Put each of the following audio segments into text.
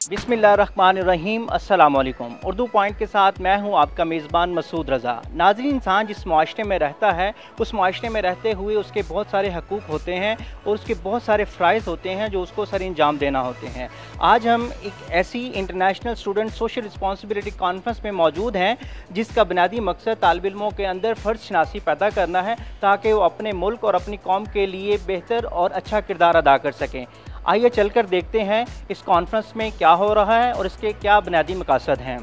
बिस्मिल्लाहिर्रहमानिर्रहीम, अस्सलाम वालेकुम। उर्दू पॉइंट के साथ मैं हूं आपका मेज़बान मसूद रज़ा। नाज़रीन, इंसान जिस माशरे में रहता है उस माशरे में रहते हुए उसके बहुत सारे हकूक़ होते हैं और उसके बहुत सारे फ़राइज़ होते हैं जो उसको सर अंजाम देना होते हैं। आज हम एक ऐसी international student social responsibility conference में मौजूद हैं जिसका बुनियादी मकसद तालिब इल्मों के अंदर फ़र्ज़ शनासी पैदा करना है ताकि वो अपने मुल्क और अपनी कौम के लिए बेहतर और अच्छा किरदार अदा कर सकें। आइए चलकर देखते हैं इस कॉन्फ्रेंस में क्या हो रहा है और इसके क्या बुनियादी मकासद हैं।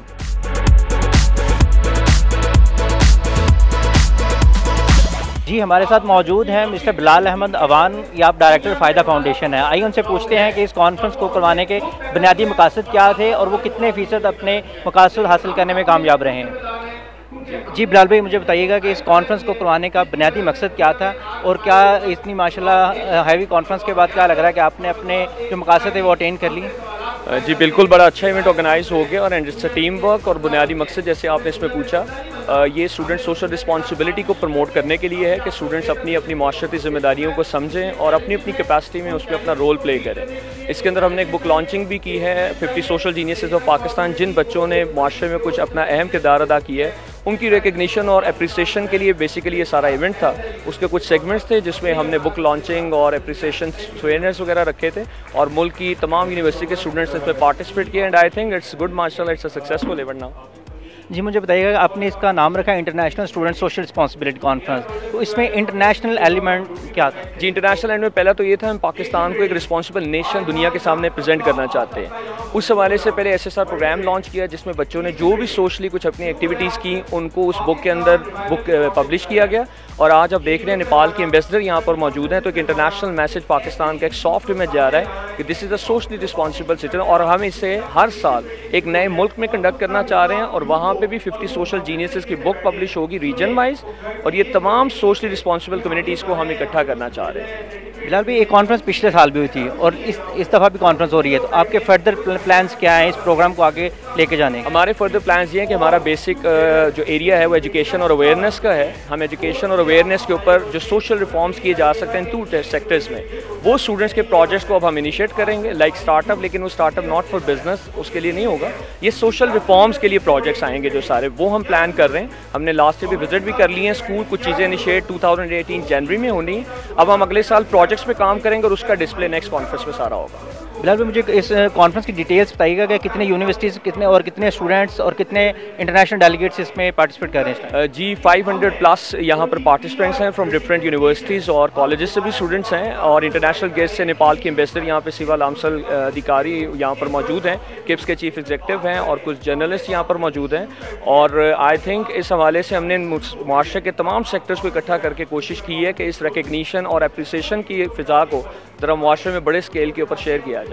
जी, हमारे साथ मौजूद हैं मिस्टर बिलाल अहमद अवान, ये आप डायरेक्टर फ़ायदा फाउंडेशन है। आइए उनसे पूछते हैं कि इस कॉन्फ्रेंस को करवाने के बुनियादी मकासद क्या थे और वो कितने फ़ीसद अपने मकासद हासिल करने में कामयाब रहे हैं। जी बिलाल भाई, मुझे बताइएगा कि इस कॉन्फ्रेंस को करवाने का बुनियादी मकसद क्या था और क्या इतनी माशाल्लाह हैवी कॉन्फ्रेंस के बाद क्या लग रहा है कि आपने अपने जो मकासद है वो अटेन कर लिए? जी बिल्कुल, बड़ा अच्छा इवेंट ऑर्गेनाइज हो गया और इट्स टीम वर्क। और बुनियादी मकसद जैसे आपने इसमें पूछा, ये स्टूडेंट सोशल रिस्पॉन्सिबिलिटी को प्रमोट करने के लिए है कि स्टूडेंट्स अपनी अपनी माशरती ज़िम्मेदारियों को समझें और अपनी अपनी कैपेसिटी में उसमें अपना रोल प्ले करें। इसके अंदर हमने एक बुक लॉन्चिंग भी की है, 50 सोशल जीनियसेस ऑफ पाकिस्तान। जिन बच्चों ने माशरे में कुछ अपना अहम किरदार अदा किया है उनकी रिकग्निशन और अप्रिसिएशन के लिए बेसिकली ये सारा इवेंट था। उसके कुछ सेगमेंट्स थे जिसमें हमने बुक लॉन्चिंग और अप्रिसिएशन ट्रेनर्स वगैरह रखे थे और मुल्क की तमाम यूनिवर्सिटी के स्टूडेंट्स ने इसमें पार्टिसिपेट किया। And I think it's good, माशाल्लाह it's a successful event now. जी, मुझे बताइएगा, आपने इसका नाम रखा है international student social responsibility conference, तो इसमें इंटरनेशनल एलिमेंट क्या था? जी, इंटरनेशनल एंड में पहला तो ये था, हम पाकिस्तान को एक रिस्पॉन्सिबल नेशन दुनिया के सामने प्रेजेंट करना चाहते हैं। उस हवाले से पहले SSR प्रोग्राम लॉन्च किया जिसमें बच्चों ने जो भी सोशली कुछ अपनी एक्टिविटीज़ की उनको उस बुक के अंदर पब्लिश किया गया। और आज आप देख रहे हैं नेपाल के एम्बेसडर यहाँ पर मौजूद हैं, तो एक इंटरनेशनल मैसेज पाकिस्तान का एक सॉफ्ट इमेज जा रहा है कि this is a socially responsible citizen. और हम इसे हर साल एक नए मुल्क में कंडक्ट करना चाह रहे हैं और वहाँ पे भी 50 सोशल जीनियसेस की बुक पब्लिश होगी रीजन वाइज, और ये तमाम सोशली रिस्पॉन्सिबल कम्युनिटीज़ को हम इकट्ठा करना चाह रहे हैं। बिलाल भाई, एक कॉन्फ्रेंस पिछले साल भी हुई थी और इस दफ़ा भी कॉन्फ्रेंस हो रही है, तो आपके फर्दर प्लान्स क्या हैं इस प्रोग्राम को आगे लेके जाने? हमारे फर्दर प्लान्स ये हैं कि हमारा बेसिक जो एरिया है वो एजुकेशन और अवेयरनेस का है। हम एजुकेशन और अवेयरनेस के ऊपर जो सोशल रिफॉर्म्स किए जा सकते हैं 2 सेक्टर्स में, वो स्टूडेंट्स के प्रोजेक्ट्स को अब हम इनिशिएट करेंगे लाइक स्टार्टअप, लेकिन वो स्टार्टअप नॉट फॉर बिजनेस, उसके लिए नहीं होगा। ये सोशल रिफॉर्म्स के लिए प्रोजेक्ट्स आएंगे जो सारे, वो हम प्लान कर रहे हैं। हमने लास्ट ईयर भी विजिट भी कर लिए हैं स्कूल, कुछ चीज़ें इनिशिएट 2018 जनवरी में होनी। अब हम अगले साल प्रोजेक्ट्स पे काम करेंगे और उसका डिस्प्ले नेक्स्ट कॉन्फ्रेंस में सारा होगा। बिलाल भाई, मुझे इस कॉन्फ्रेंस की डिटेल्स बताइएगा कि कितने यूनिवर्सिटीज़, कितने और कितने स्टूडेंट्स और कितने इंटरनेशनल डेलीगेट्स इसमें पार्टिसिपेट कर रहे हैं? जी 500 प्लस यहाँ पर पार्टिसिपेंट्स हैं फ्रॉम डिफरेंट यूनिवर्सिटीज़ और कॉलेजेस से भी स्टूडेंट्स हैं, और इंटरनेशनल गेस्ट से नेपाल के एम्बेसडर यहाँ पे सिवा लामसल अधिकारी यहाँ पर मौजूद हैं, किप्स के चीफ एग्जीक्यूटिव हैं और कुछ जर्नलिस्ट यहाँ पर मौजूद हैं। और आई थिंक इस हवाले से हमने माशरे के तमाम सेक्टर्स को इकट्ठा करके कोशिश की है कि इस रिकग्निशन और अप्रिसिएशन की फ़िज़ा को ज़रा माशरे में बड़े स्केल के ऊपर शेयर किया जाए।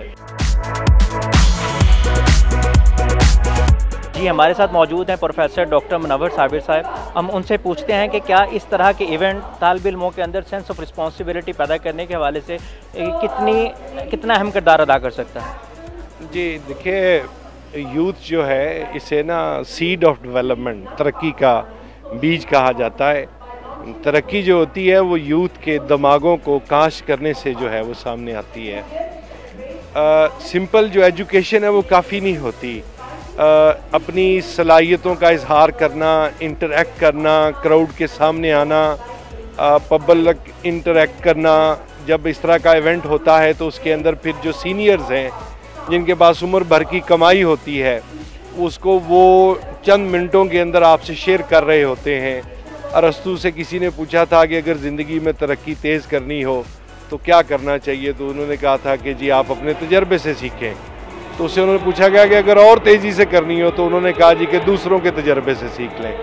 जी, हमारे साथ मौजूद हैं प्रोफेसर डॉक्टर मुनव्वर साबिर साहब। हम उनसे पूछते हैं कि क्या इस तरह के इवेंट तालिब इल्मों के अंदर सेंस ऑफ रिस्पॉन्सिबिलिटी पैदा करने के हवाले से कितना अहम किरदार अदा कर सकता है? जी देखिए, यूथ जो है इसे ना सीड ऑफ डेवलपमेंट, तरक्की का बीज कहा जाता है। तरक्की जो होती है वो यूथ के दिमागों को काश करने से जो है वो सामने आती है। सिंपल जो एजुकेशन है वो काफ़ी नहीं होती। अपनी सलाहियतों का इजहार करना, इंटरेक्ट करना, क्राउड के सामने आना, पब्लिक इंटरेक्ट करना, जब इस तरह का इवेंट होता है तो उसके अंदर फिर जो सीनियर्स हैं जिनके पास उम्र भर की कमाई होती है उसको वो चंद मिनटों के अंदर आपसे शेयर कर रहे होते हैं। अरस्तू से किसी ने पूछा था कि अगर ज़िंदगी में तरक्की तेज़ करनी हो तो क्या करना चाहिए, तो उन्होंने कहा था कि जी आप अपने तजर्बे से सीखें। तो उससे उन्होंने पूछा गया कि अगर और तेज़ी से करनी हो तो उन्होंने कहा जी कि दूसरों के तजर्बे से सीख लें।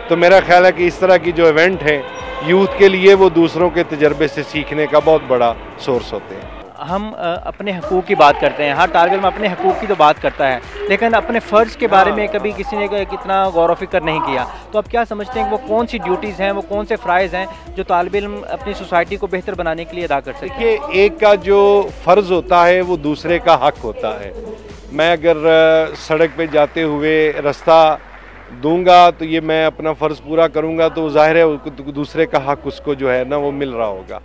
तो मेरा ख्याल है कि इस तरह की जो इवेंट है यूथ के लिए वो दूसरों के तजर्बे से सीखने का बहुत बड़ा सोर्स होते हैं। हम अपने हकूक़ की बात करते हैं, हर तालिब इल्म अपने हकूक़ की तो बात करता है, लेकिन अपने फ़र्ज़ के बारे में कभी किसी ने कितना गौर व फ़िक्र नहीं किया। तो आप क्या समझते हैं कि वो कौन सी ड्यूटीज़ हैं, वो कौन से फ़राइज़ हैं जो तालिब इल्म अपनी सोसाइटी को बेहतर बनाने के लिए अदा कर सकते हैं? देखिए, एक का जो फ़र्ज़ होता है वो दूसरे का हक होता है। मैं अगर सड़क पे जाते हुए रास्ता दूंगा तो ये मैं अपना फ़र्ज़ पूरा करूंगा तो ज़ाहिर है दूसरे का हक उसको जो है ना वो मिल रहा होगा।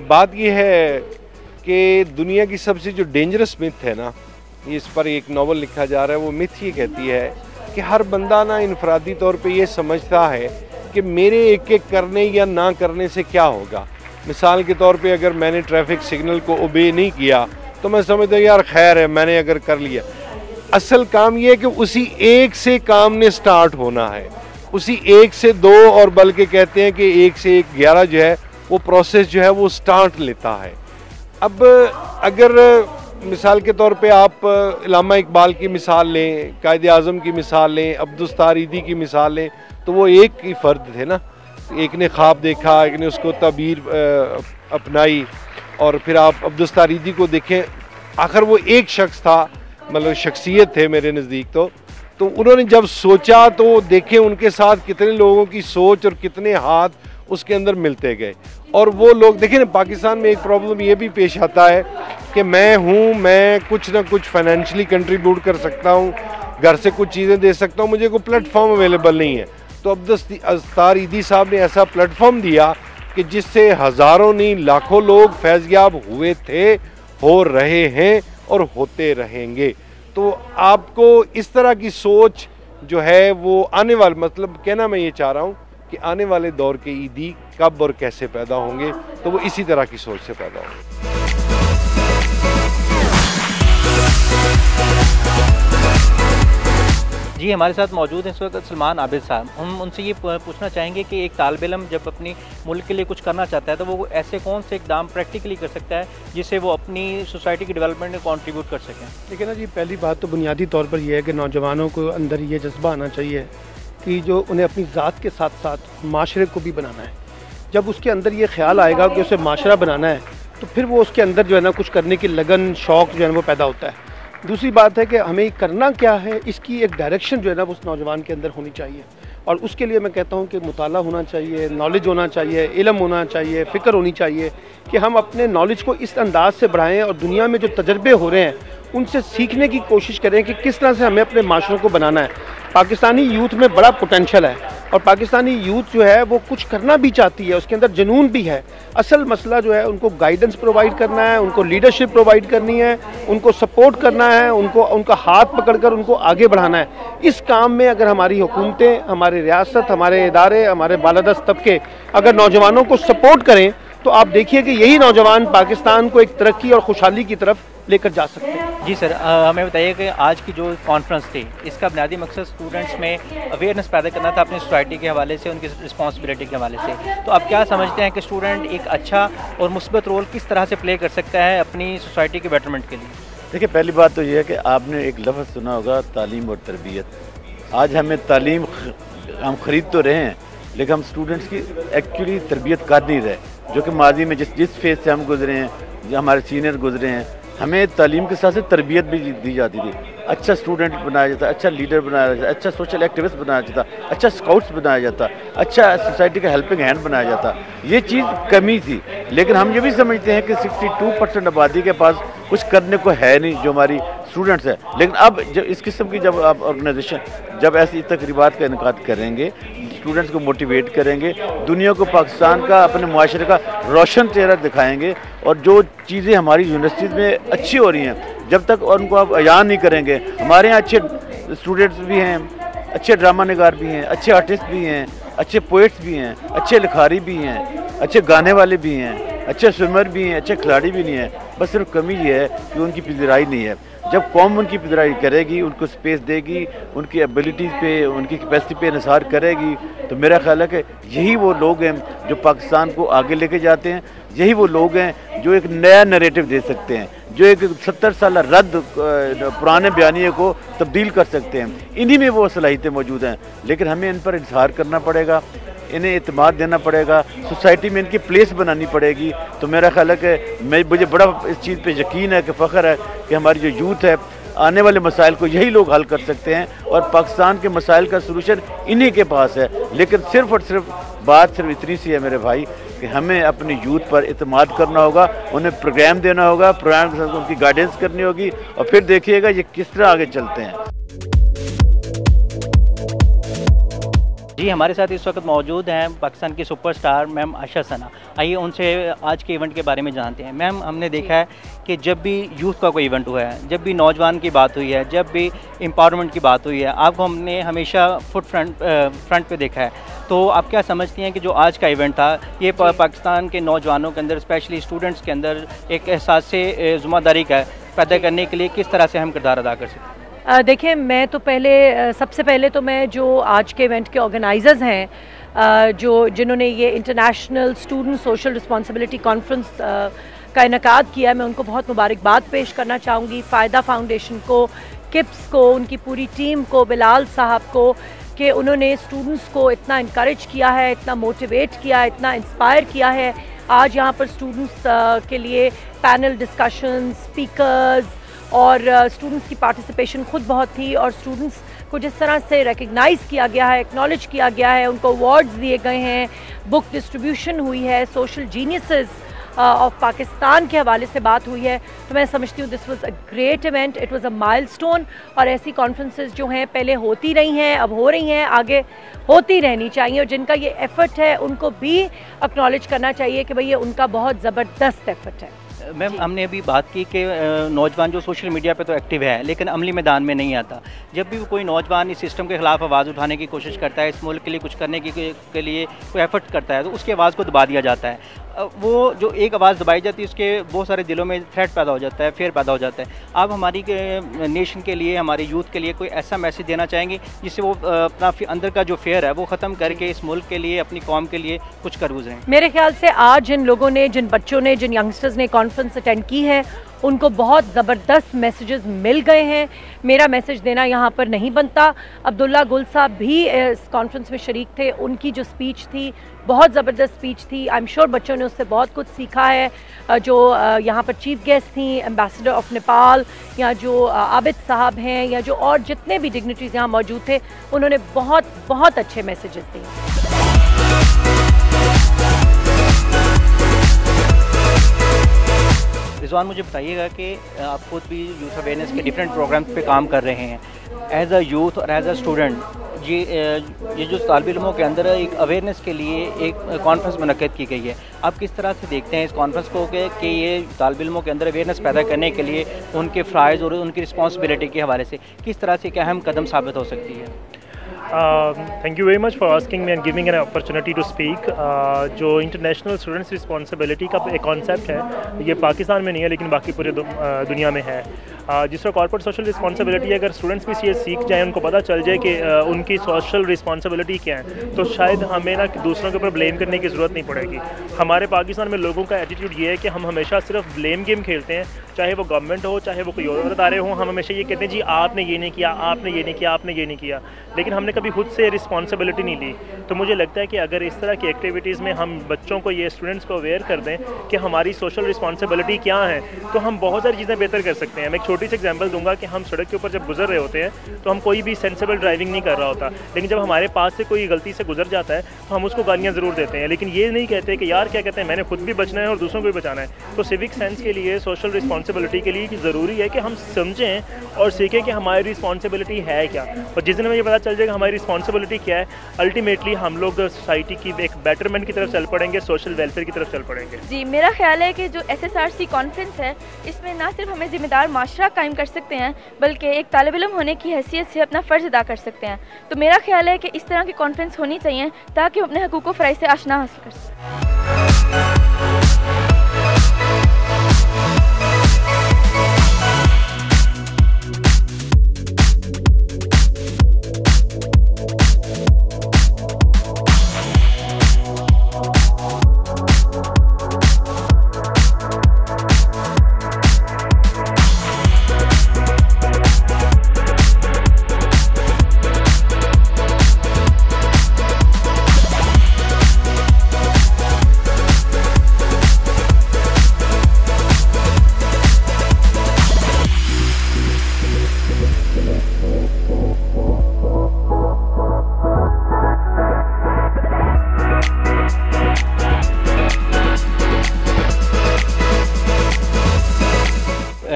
बात ये है कि दुनिया की सबसे जो डेंजरस मिथ है ना इस पर एक नावल लिखा जा रहा है, वो मिथ ये कहती है कि हर बंदा ना इनफरादी तौर पे ये समझता है कि मेरे एक एक करने या ना करने से क्या होगा। मिसाल के तौर पे अगर मैंने ट्रैफिक सिग्नल को ओबे नहीं किया तो मैं समझता हूँ यार खैर है, मैंने अगर कर लिया। असल काम ये है कि उसी एक से काम ने स्टार्ट होना है, उसी एक से दो, और बल्कि कहते हैं कि एक से एक 11 जो है वो प्रोसेस जो है वो स्टार्ट लेता है। अब अगर मिसाल के तौर पे आप इल्लामा इकबाल की मिसाल लें, कायद आज़म की मिसाल लें, अब्दुस्तार ईदी की मिसाल लें, तो वो एक ही फ़र्द थे ना। एक ने ख्वाब देखा, एक ने उसको तबीर अपनाई, और फिर आप अब्दुस्तार ईदी को देखें, आखिर वो एक शख्स था, मतलब शख्सियत थे मेरे नज़दीक। तो उन्होंने जब सोचा तो देखें उनके साथ कितने लोगों की सोच और कितने हाथ उसके अंदर मिलते गए। और वो लोग देखें ना, पाकिस्तान में एक प्रॉब्लम ये भी पेश आता है कि मैं कुछ ना कुछ फाइनेंशियली कंट्रीब्यूट कर सकता हूँ, घर से कुछ चीज़ें दे सकता हूँ, मुझे कोई प्लेटफॉर्म अवेलेबल नहीं है। तो अब्दुस्तार ईदी साहब ने ऐसा प्लेटफॉर्म दिया कि जिससे हज़ारों नहीं लाखों लोग फैज़याब हुए थे, हो रहे हैं और होते रहेंगे। तो आपको इस तरह की सोच जो है वो आने वाले, मतलब कहना मैं ये चाह रहा हूँ कि आने वाले दौर के ईदी कब और कैसे पैदा होंगे, तो वो इसी तरह की सोच से पैदा होंगे। जी, हमारे साथ मौजूद हैं इस वक्त सलमान आबिद साहब। हम उनसे ये पूछना चाहेंगे कि एक तालिब इल्म जब अपनी मुल्क के लिए कुछ करना चाहता है तो वो ऐसे कौन से इकदाम प्रैक्टिकली कर सकता है जिससे वो अपनी सोसाइटी की डेवलपमेंट में कंट्रीब्यूट कर सकें? देखिए ना जी, पहली बात तो बुनियादी तौर पर यह है कि नौजवानों को अंदर ये जज्बा आना चाहिए कि जो उन्हें अपनी ज़ात के साथ साथ माशरे को भी बनाना है। जब उसके अंदर ये ख्याल आएगा कि उसे माशरा बनाना है तो फिर वो उसके अंदर जो है ना कुछ करने की लगन, शौक़ जो है ना वो पैदा होता है। दूसरी बात है कि हमें करना क्या है, इसकी एक डायरेक्शन जो है ना उस नौजवान के अंदर होनी चाहिए। और उसके लिए मैं कहता हूँ कि मुताला होना चाहिए, नॉलेज होना चाहिए, इल्म होना चाहिए, फ़िक्र होनी चाहिए कि हम अपने नॉलेज को इस अंदाज से बढ़ाएं और दुनिया में जो तजर्बे हो रहे हैं उनसे सीखने की कोशिश करें कि किस तरह से हमें अपने माशरों को बनाना है। पाकिस्तानी यूथ में बड़ा पोटेंशल है और पाकिस्तानी यूथ जो है वो कुछ करना भी चाहती है, उसके अंदर जुनून भी है। असल मसला जो है उनको गाइडेंस प्रोवाइड करना है, उनको लीडरशिप प्रोवाइड करनी है, उनको सपोर्ट करना है, उनका हाथ पकड़कर उनको आगे बढ़ाना है। इस काम में अगर हमारी हुकूमतें, हमारी रियासत, हमारे इदारे, हमारे बालादस्त तबके अगर नौजवानों को सपोर्ट करें तो आप देखिए कि यही नौजवान पाकिस्तान को एक तरक्की और खुशहाली की तरफ लेकर जा सकते हैं। जी सर, हमें बताइए कि आज की जो कॉन्फ्रेंस थी इसका बुनियादी मकसद स्टूडेंट्स में अवेयरनेस पैदा करना था अपनी सोसाइटी के हवाले से, उनकी रिस्पॉन्सिबिलिटी के हवाले से। तो आप क्या समझते हैं कि स्टूडेंट एक अच्छा और मुस्बत रोल किस तरह से प्ले कर सकता है अपनी सोसाइटी के बेटरमेंट के लिए? देखिए, पहली बात तो ये है कि आपने एक लफ्ज़ सुना होगा, तालीम और तरबियत। आज हमें तालीम हम ख़रीद तो रहे हैं लेकिन हम स्टूडेंट्स की एक्चुअली तरबियत कर नहीं रहे, जो कि माजी में जिस फेज़ से हम गुजरे हैं, जो हमारे सीनियर गुजरे हैं, हमें तालीम के साथ साथ तरबियत भी दी जाती थी। अच्छा स्टूडेंट बनाया जाता, अच्छा लीडर बनाया जाता, अच्छा सोशल एक्टिविस्ट बनाया जाता, अच्छा स्काउट्स बनाया जाता, अच्छा सोसाइटी का हेल्पिंग हैंड बनाया जाता। ये चीज़ कमी थी। लेकिन हम ये भी समझते हैं कि 62% आबादी के पास कुछ करने को है नहीं जो हमारी स्टूडेंट्स है। लेकिन अब जब इस किस्म की जब आप ऑर्गेनाइजेशन जब ऐसी तकरीबात का इनकाद करेंगे, स्टूडेंट्स को मोटिवेट करेंगे, दुनिया को पाकिस्तान का, अपने मुआशरे का रोशन चेहरा दिखाएंगे, और जो चीज़ें हमारी यूनिवर्सिटीज़ में अच्छी हो रही हैं जब तक और उनको आप अयान नहीं करेंगे। हमारे यहाँ अच्छे स्टूडेंट्स भी हैं, अच्छे ड्रामा निगार भी हैं, अच्छे आर्टिस्ट भी हैं, अच्छे पोइट्स भी हैं, अच्छे लिखारी भी हैं, अच्छे गाने वाले भी हैं, अच्छे स्विमर भी हैं, अच्छे खिलाड़ी भी नहीं हैं। बस सिर्फ कमी ये है कि उनकी पज़ीराई नहीं है। जब कौम उनकी पज़ीराई करेगी, उनको स्पेस देगी, उनकी एबिलिटीज़ पे, उनकी कैपेसिटी पे निसार करेगी, तो मेरा ख्याल है कि यही वो लोग हैं जो पाकिस्तान को आगे लेके जाते हैं। यही वो लोग हैं जो एक नया नैरेटिव दे सकते हैं, जो एक 70 साल रद्द पुराने बयानिए को तब्दील कर सकते हैं। इन्हीं में वो सलाहियतें मौजूद हैं, लेकिन हमें इन पर इंतज़ार करना पड़ेगा, इन्हें एतमाद देना पड़ेगा, सोसाइटी में इनकी प्लेस बनानी पड़ेगी। तो मेरा ख्याल है कि मुझे बड़ा इस चीज़ पे यकीन है कि फ़ख्र है कि हमारी जो यूथ है आने वाले मसाइल को यही लोग हल कर सकते हैं, और पाकिस्तान के मसाइल का सलूशन इन्हीं के पास है। लेकिन सिर्फ़ और सिर्फ बात सिर्फ इतनी सी है मेरे भाई कि हमें अपनी यूथ पर इत्मीनान करना होगा, उन्हें प्रोग्राम देना होगा, प्रोग्राम के साथ उनकी गाइडेंस करनी होगी, और फिर देखिएगा ये किस तरह आगे चलते हैं। जी, हमारे साथ इस वक्त मौजूद हैं पाकिस्तान की सुपरस्टार मैम आयशा सना। आइए उनसे आज के इवेंट के बारे में जानते हैं। मैम, हमने देखा है कि जब भी यूथ का कोई इवेंट हुआ है, जब भी नौजवान की बात हुई है, जब भी एम्पावरमेंट की बात हुई है, आपको हमने हमेशा फ्रंट पे देखा है। तो आप क्या समझती हैं कि जो आज का इवेंट था, ये पाकिस्तान के नौजवानों के अंदर, स्पेशली स्टूडेंट्स के अंदर एक एहसास ज़िम्मेदारी का पैदा करने के लिए किस तरह से हम किरदार अदा कर सकते हैं? देखिए, मैं तो सबसे पहले तो मैं जो आज के इवेंट के ऑर्गेनाइजर्स हैं, जिन्होंने ये international student social responsibility conference का इनेकाद किया है, मैं उनको बहुत मुबारकबाद पेश करना चाहूँगी। फ़ायदा फाउंडेशन को, किप्स को, उनकी पूरी टीम को, बिलाल साहब को, कि उन्होंने स्टूडेंट्स को इतना इनकरेज किया है, इतना मोटिवेट किया है, इतना इंस्पायर किया है। आज यहाँ पर स्टूडेंट्स के लिए पैनल डिस्कशन, स्पीकर्स और स्टूडेंट्स की पार्टिसिपेशन खुद बहुत थी, और स्टूडेंट्स को जिस तरह से रिकग्नाइज़ किया गया है, एक्नॉलेज किया गया है, उनको अवार्ड्स दिए गए हैं, बुक डिस्ट्रीब्यूशन हुई है, सोशल जीनियसेस ऑफ पाकिस्तान के हवाले से बात हुई है, तो मैं समझती हूँ this was a great event, it was a milestone. और ऐसी कॉन्फ्रेंसेस जो हैं पहले होती रही हैं, अब हो रही हैं, आगे होती रहनी चाहिए, और जिनका ये एफ़र्ट है उनको भी एक्नॉलेज करना चाहिए कि भाई ये उनका बहुत ज़बरदस्त एफ़र्ट है। मैम, हमने अभी बात की कि नौजवान जो सोशल मीडिया पे तो एक्टिव है, लेकिन अमली मैदान में नहीं आता। जब भी कोई नौजवान इस सिस्टम के ख़िलाफ़ आवाज़ उठाने की कोशिश करता है, इस मुल्क के लिए कुछ करने के लिए कोई एफर्ट करता है, तो उसकी आवाज़ को दबा दिया जाता है। वो जो एक आवाज़ दबाई जाती है, उसके बहुत सारे दिलों में थ्रेट पैदा हो जाता है, फेयर पैदा हो जाता है। आप हमारी नेशन के लिए, हमारे यूथ के लिए कोई ऐसा मैसेज देना चाहेंगे जिससे वो अपना अंदर का जो फेयर है वो ख़त्म करके इस मुल्क के लिए, अपनी कौम के लिए कुछ कर गुजरें? मेरे ख्याल से आज जिन लोगों ने, जिन बच्चों ने, जिन यंगस्टर्स ने कॉन्फ्रेंस अटेंड की है, उनको बहुत ज़बरदस्त मैसेजेस मिल गए हैं। मेरा मैसेज देना यहाँ पर नहीं बनता। अब्दुल्ला गुल साहब भी इस कॉन्फ्रेंस में शरीक थे, उनकी जो स्पीच थी बहुत ज़बरदस्त स्पीच थी। आई एम श्योर बच्चों ने उससे बहुत कुछ सीखा है। जो यहाँ पर चीफ गेस्ट थी, एम्बेसडर ऑफ नेपाल, या जो आबिद साहब हैं, या जो और जितने भी डिग्निटरीज यहाँ मौजूद थे, उन्होंने बहुत बहुत अच्छे मैसेजेस दिए। रिजवान, मुझे बताइएगा कि आप खुद भी यूथ अवेयरनेस के डिफरेंट प्रोग्राम्स पे काम कर रहे हैं। एज अ यूथ और एज अ स्टूडेंट, ये जो तालिब इल्मों के अंदर एक अवेयरनेस के लिए एक कॉन्फ्रेंस मुनक्किद की गई है, आप किस तरह से देखते हैं इस कॉन्फ्रेंस को कि ये तालिब इल्मों के अंदर अवेयरनेस पैदा करने के लिए उनके फ़राइज़ और उनकी रिस्पॉन्सिबिलिटी के हवाले से किस तरह से एक अहम कदम साबित हो सकती है? Thank you very much for asking me and giving an opportunity to speak. जो इंटरनेशनल स्टूडेंट्स रिस्पॉन्सिबिलिटी का एक कॉन्सेप्ट है, ये पाकिस्तान में नहीं है लेकिन बाकी पूरे दुनिया में है। जिस तरह कॉर्पोरेट सोशल रिस्पॉन्सिबिलिटी, अगर स्टूडेंट्स भी ये सीख जाएँ, उनको पता चल जाए कि उनकी सोशल रिस्पॉन्सिबिलिटी क्या है, तो शायद हमें ना दूसरों के ऊपर ब्लेम करने की ज़रूरत नहीं पड़ेगी। हमारे पाकिस्तान में लोगों का एटीट्यूड ये है कि हम हमेशा सिर्फ ब्लेम गेम खेलते हैं, चाहे वो गवर्नमेंट हो, चाहे वो कोई और अदारे हों। हम हमेशा ये कहते हैं जी आपने ये नहीं किया, आपने ये नहीं किया, आपने ये नहीं किया, लेकिन हमने कभी खुद से रिस्पॉन्सिबिलिटी नहीं ली। तो मुझे लगता है कि अगर इस तरह की एक्टिविटीज़ में हम बच्चों को, ये स्टूडेंट्स को अवेयर कर दें कि हमारी सोशल रिस्पॉन्सिबिलिटी क्या है, तो हम बहुत सारी चीज़ें बेहतर कर सकते हैं। मैं एक छोटी सी एग्जांपल दूंगा कि हम सड़क के ऊपर जब गुजर रहे होते हैं तो हम कोई भी सेंसिबल ड्राइविंग नहीं कर रहा होता, लेकिन जब हमारे पास से कोई गलती से गुजर जाता है तो हम उसको गालियाँ ज़रूर देते हैं, लेकिन ये नहीं कहते कि यार क्या कहते हैं, मैंने खुद भी बचना है और दूसरों को भी बचाना है। तो सिविक सेंस के लिए, सोशल रिस्पॉन्सिबिलिटी के लिए ज़रूरी है कि हम समझें और सीखें कि हमारी रिस्पॉन्सिबिलिटी है क्या, और जिस दिन हमें ये पता चल जाएगा हमारी रिस्पॉन्सिबिलिटी क्या है, अल्टीमेटली हम लोग सोसाइटी की एक बेटरमेंट की तरफ चल पड़ेंगे, सोशल वेलफेयर की तरफ चल पड़ेंगे। जी, मेरा ख्याल है कि जो SSRC कॉन्फ्रेंस है, इसमें ना सिर्फ हमें ज़िम्मेदार माशरा कायम कर सकते हैं, बल्कि एक तालिब इल्म होने की हैसियत से अपना फ़र्ज़ अदा कर सकते हैं। तो मेरा ख्याल है कि इस तरह की कॉन्फ्रेंस होनी चाहिए ताकि हम अपने हकूक़ व फ़राइज़ से आशना हासिल कर सकें।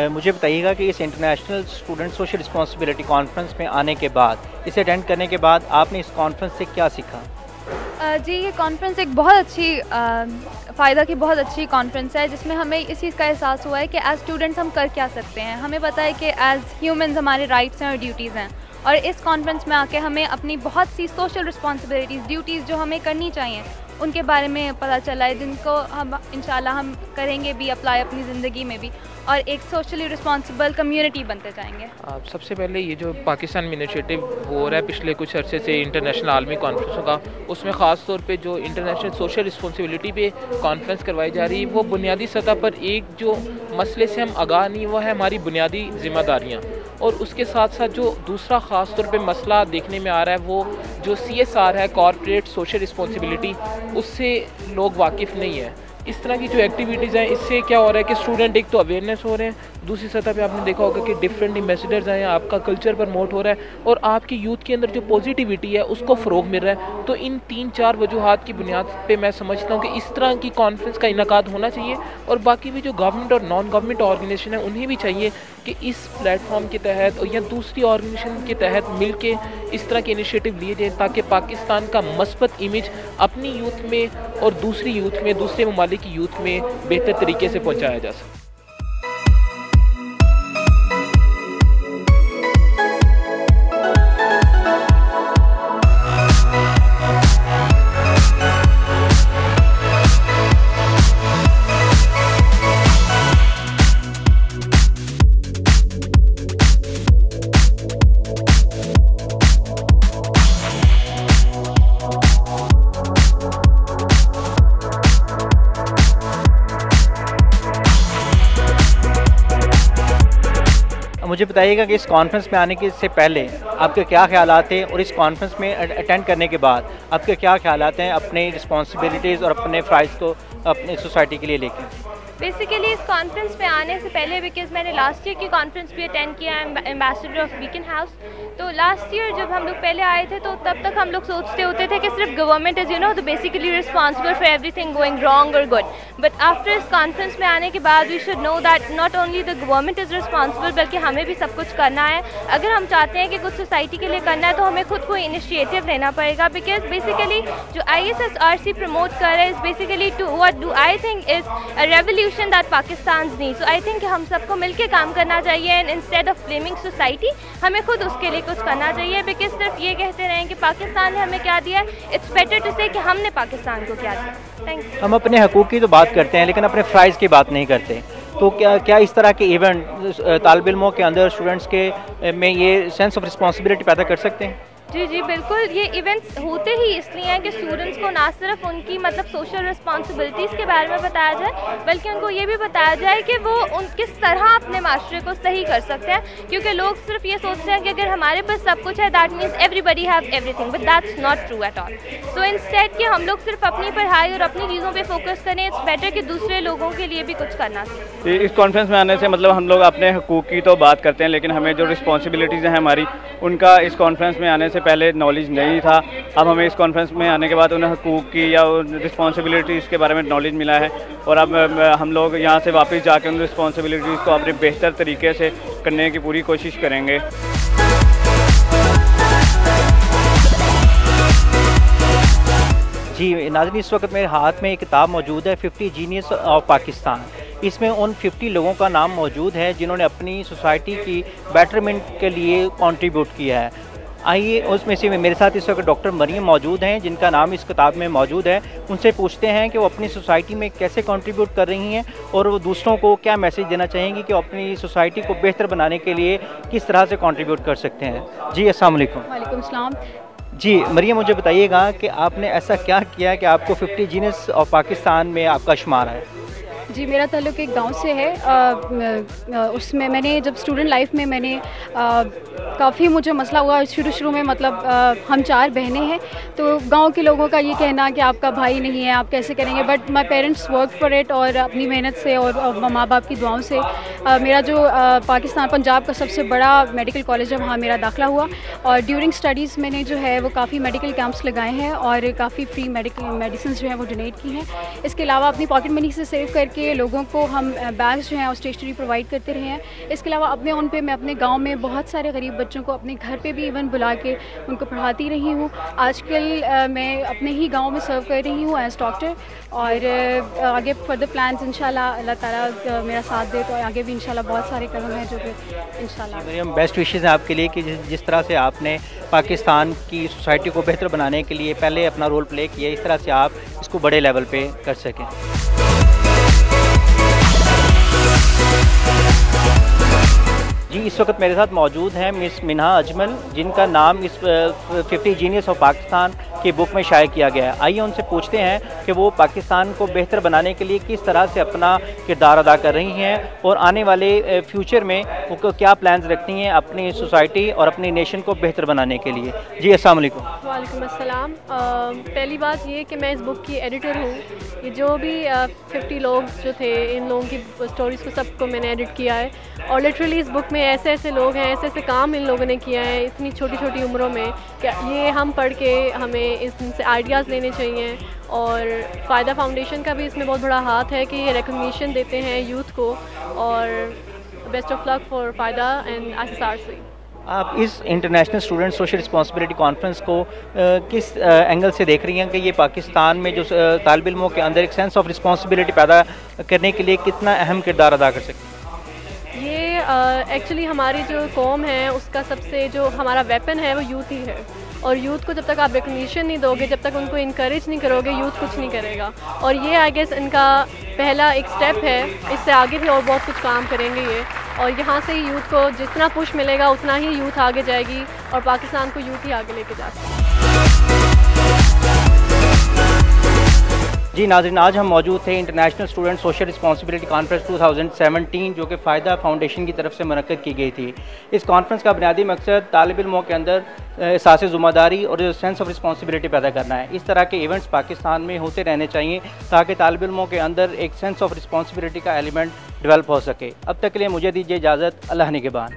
मुझे बताइएगा कि इस international student social responsibility conference में आने के बाद, इसे अटेंड करने के बाद आपने इस कॉन्फ्रेंस से क्या सीखा? जी, ये कॉन्फ्रेंस एक बहुत अच्छी फ़ायदा की बहुत अच्छी कॉन्फ्रेंस है, जिसमें हमें इस चीज़ का एहसास हुआ है कि एज़ स्टूडेंट्स हम कर क्या सकते हैं। हमें पता है कि एज़ ह्यूमंस हमारे राइट्स हैं और ड्यूटीज़ हैं, और इस कॉन्फ्रेंस में आके हमें अपनी बहुत सी सोशल रिस्पॉन्सिबिलिटीज़, ड्यूटीज़ जो हमें करनी चाहिए उनके बारे में पता चला है, जिनको हम इंशाल्लाह हम करेंगे भी अप्लाई अपनी ज़िंदगी में भी, और एक सोशली रिस्पॉन्सिबल कम्युनिटी बनते जाएंगे। सबसे पहले ये जो पाकिस्तान में इनिशिएटिव हो रहा है पिछले कुछ अरसे से इंटरनेशनल आलमी कॉन्फ्रेंसों का, उसमें ख़ास तौर पे जो इंटरनेशनल सोशल रिस्पॉन्सिबिलिटी पे कॉन्फ्रेंस करवाई जा रही है, वो बुनियादी सतह पर एक जो मसले से हम आगाह नहीं हुआ है हमारी बुनियादी जिम्मेदारियाँ, और उसके साथ साथ जो दूसरा ख़ास तौर पे मसला देखने में आ रहा है वो जो CSR है, कॉर्पोरेट सोशल रिस्पॉन्सिबिलिटी, उससे लोग वाकिफ़ नहीं है। इस तरह की जो एक्टिविटीज़ हैं, इससे क्या हो रहा है कि स्टूडेंट एक तो अवेयरनेस हो रहे हैं, दूसरी सतह पे आपने देखा होगा कि डिफरेंट एम्बेसडर्स हैं, आपका कल्चर प्रमोट हो रहा है और आपकी यूथ के अंदर जो पॉजिटिविटी है उसको फ़रोग मिल रहा है। तो इन 3-4 वजूहात की बुनियाद पे मैं समझता हूँ कि इस तरह की कॉन्फ्रेंस का इनकाद होना चाहिए, और बाकी भी जो गवर्नमेंट और नॉन गवर्नमेंट ऑर्गेनाइजेशन है उन्हें भी चाहिए कि इस प्लेटफॉर्म के तहत या दूसरी ऑर्गेनाइजेशन के तहत मिल के इस तरह के इनिशिएटिव लिए जाए, ताकि पाकिस्तान का मस्बत इमेज अपनी यूथ में और दूसरी यूथ में, दूसरे ममालिक की यूथ में बेहतर तरीके से पहुँचाया जा सके। मुझे बताइएगा कि इस कॉन्फ्रेंस में आने के से पहले आपके क्या ख्यालात थे, और इस कॉन्फ्रेंस में अटेंड करने के बाद आपके क्या ख्यालात हैं अपनी रिस्पॉन्सिबिलिटीज़ और अपने फ़राइज़ को अपनी सोसाइटी के लिए लेकर? बेसिकली इस कॉन्फ्रेंस में आने से पहले, बिकॉज मैंने लास्ट ईयर की कॉन्फ्रेंस भी अटेंड किया है, एम्बेसडर ऑफ बीकन हाउस, तो लास्ट ईयर जब हम लोग पहले आए थे तो तब तक हम लोग सोचते होते थे कि सिर्फ गवर्नमेंट इज़ तो basically responsible for everything going wrong और गुड, बट आफ्टर इस कॉन्फ्रेंस में आने के बाद we should know that not only the government is responsible, बल्कि हमें भी सब कुछ करना है। अगर हम चाहते हैं कि कुछ सोसाइटी के लिए करना है तो हमें खुद को इनिशिएटिव लेना पड़ेगा, बिकॉज बेसिकली जो ISSRC प्रमोट कर रहे हैं is basically to what do I think is a revolution that Pakistan need. So I think हम सबको मिलकर काम करना चाहिए, and instead of blaming society हमें खुद उसके लिए कुछ करना चाहिए, बिकॉज सिर्फ ये कहते रहें कि पाकिस्तान ने हमें क्या दिया, इट्स बेटर टू से कि हमने पाकिस्तान को क्या दिया। Thank you. हम अपने हकूक़ की तो बात करते हैं लेकिन अपने फ़राइज़ की बात नहीं करते, तो क्या इस तरह के इवेंट तालिब इल्मों के अंदर, स्टूडेंट्स के में ये सेंस ऑफ रिस्पॉन्सिबिलिटी पैदा कर सकते हैं? जी जी बिल्कुल, ये इवेंट्स होते ही इसलिए हैं कि स्टूडेंट्स को ना सिर्फ उनकी मतलब सोशल रिस्पॉन्सिबिलिटीज़ के बारे में बताया जाए, बल्कि उनको ये भी बताया जाए कि वो किस तरह अपने माशरे को सही कर सकते हैं, क्योंकि लोग सिर्फ ये सोचते हैं कि अगर हमारे पास सब कुछ है that means everybody have everything, but that's not true at all. So instead कि हम लोग सिर्फ अपनी पढ़ाई और अपनी चीज़ों पर फोकस करें, इट्स बेटर कि दूसरे लोगों के लिए भी कुछ करना चाहिए। इस कॉन्फ्रेंस में आने से मतलब हम लोग अपने हकूक़ की तो बात करते हैं, लेकिन हमें जो रिस्पॉन्सिबिलिटीज़ हैं हमारी, उनका इस कॉन्फ्रेंस में आने से पहले नॉलेज नहीं था। अब हमें इस कॉन्फ्रेंस में आने के बाद उन्हें हकूक़ की या रिस्पॉन्सिबिलिटीज़ के बारे में नॉलेज मिला है, और अब हम लोग यहाँ से वापस जाके उन रिस्पॉन्सिबिलिटीज़ को अपने बेहतर तरीके से करने की पूरी कोशिश करेंगे। जी नाज़रीन, इस वक्त मेरे हाथ में एक किताब मौजूद है, 50 जीनियस ऑफ पाकिस्तान। इसमें उन 50 लोगों का नाम मौजूद है जिन्होंने अपनी सोसाइटी की बेटरमेंट के लिए कंट्रीब्यूट किया है। आइए उसमें से मेरे साथ इस वक्त डॉक्टर मरियम मौजूद हैं, जिनका नाम इस किताब में मौजूद है। उनसे पूछते हैं कि वो अपनी सोसाइटी में कैसे कंट्रीब्यूट कर रही हैं और वो दूसरों को क्या मैसेज देना चाहेंगी कि वो अपनी सोसाइटी को बेहतर बनाने के लिए किस तरह से कंट्रीब्यूट कर सकते हैं। जी अस्सलाम वालेकुम। वालेकुम सलाम। जी मरियम, मुझे बताइएगा कि आपने ऐसा क्या किया कि आपको 50 जीनियस ऑफ पाकिस्तान में आपका शुमार है? जी, मेरा ताल्लुक एक गांव से है। उसमें मैंने जब स्टूडेंट लाइफ में मैंने काफ़ी मुझे मसला हुआ शुरू में, मतलब हम 4 बहनें हैं, तो गांव के लोगों का ये कहना कि आपका भाई नहीं है, आप कैसे करेंगे, but my parents work for it, और अपनी मेहनत से और माँ बाप की दुआओं से मेरा जो पाकिस्तान पंजाब का सबसे बड़ा मेडिकल कॉलेज है वहाँ मेरा दाखिला हुआ, और ड्यूरिंग स्टडीज़ मैंने जो है वो काफ़ी मेडिकल कैंप्स लगाए हैं और काफ़ी फ्री मेडिसिन जो है वो डोनेट की हैं। इसके अलावा अपनी पॉकेट मनी से सेव करके के लोगों को हम बैग्स जो हैं और स्टेशनरी प्रोवाइड करते रहे हैं। इसके अलावा अपने ऑन पे मैं अपने गांव में बहुत सारे गरीब बच्चों को अपने घर पे भी इवन बुला के उनको पढ़ाती रही हूँ। आजकल मैं अपने ही गांव में सर्व कर रही हूँ एज डॉक्टर, और आगे फर्दर प्लान्स इंशाल्लाह अल्लाह ताला मेरा साथ दे तो आगे भी इंशाल्लाह बहुत सारे कदम हैं जो कि इंशाल्लाह। मरियम, बेस्ट विशेज़ हैं आपके लिए कि जिस तरह से आपने पाकिस्तान की सोसाइटी को बेहतर बनाने के लिए पहले अपना रोल प्ले किया, इस तरह से आप इसको बड़े लेवल पे कर सकें। जी, इस वक्त मेरे साथ मौजूद हैं मिस मिन्हा अजमल, जिनका नाम इस 50 जीनियस ऑफ पाकिस्तान की बुक में शाये किया गया है। आइए उनसे पूछते हैं कि वो पाकिस्तान को बेहतर बनाने के लिए किस तरह से अपना किरदार अदा कर रही हैं और आने वाले फ्यूचर में वो क्या प्लान्स रखती हैं अपनी सोसाइटी और अपनी नेशन को बेहतर बनाने के लिए। जी, अस्सलाम वालेकुम। वालेकुम अस्सलाम। पहली बात ये कि मैं इस बुक की एडिटर हूँ। ये जो भी 50 लोग जो थे, इन लोगों की स्टोरीज़ को सबको मैंने एडिट किया है, और लिटरली इस बुक में ऐसे ऐसे लोग हैं, ऐसे ऐसे काम इन लोगों ने किया है इतनी छोटी छोटी उम्रों में कि ये हम पढ़ के हमें इनसे आइडियाज़ लेने चाहिए। और फ़ायदा फाउंडेशन का भी इसमें बहुत बड़ा हाथ है कि ये रिकग्निशन देते हैं यूथ को। और बेस्ट ऑफ लक फॉर फ़ायदा एंड SSRC। आप इस international student social responsibility conference को किस एंगल से देख रही हैं कि ये पाकिस्तान में जो तालिब इल्मों के अंदर एक सेंस ऑफ रिस्पॉन्सिबिलिटी पैदा करने के लिए कितना अहम किरदार अदा कर सकती है? ये एक्चुअली हमारी जो कौम है उसका सबसे जो हमारा वेपन है वो यूथ ही है। और यूथ को जब तक आप रिकग्निशन नहीं दोगे, जब तक उनको इनकरेज नहीं करोगे, यूथ कुछ नहीं करेगा। और ये आई गेस इनका पहला एक स्टेप है। इससे आगे भी और बहुत कुछ काम करेंगे ये, और यहाँ से ही यूथ को जितना पुश मिलेगा उतना ही यूथ आगे जाएगी और पाकिस्तान को यूथ ही आगे लेके जा सकती है। जी नाज़रीन, आज हम मौजूद थे international student social responsibility conference 2017 जो कि फ़ायदा फाउंडेशन की तरफ से मुनक्कद की गई थी। इस कॉन्फ्रेंस का बुनियादी मकसद तालिब इल्मों के अंदर एहसास ज़िम्मेदारी और सेंस ऑफ रिस्पॉन्सिबिलिटी पैदा करना है। इस तरह के इवेंट्स पाकिस्तान में होते रहने चाहिए ताकि तालिब इल्मों के अंदर एक सेंस ऑफ रिस्पॉन्सिबिलिटी का एलिमेंट डेवलप हो सके। अब तक के लिए मुझे दीजिए इजाज़त। अल्लाह निगहबान।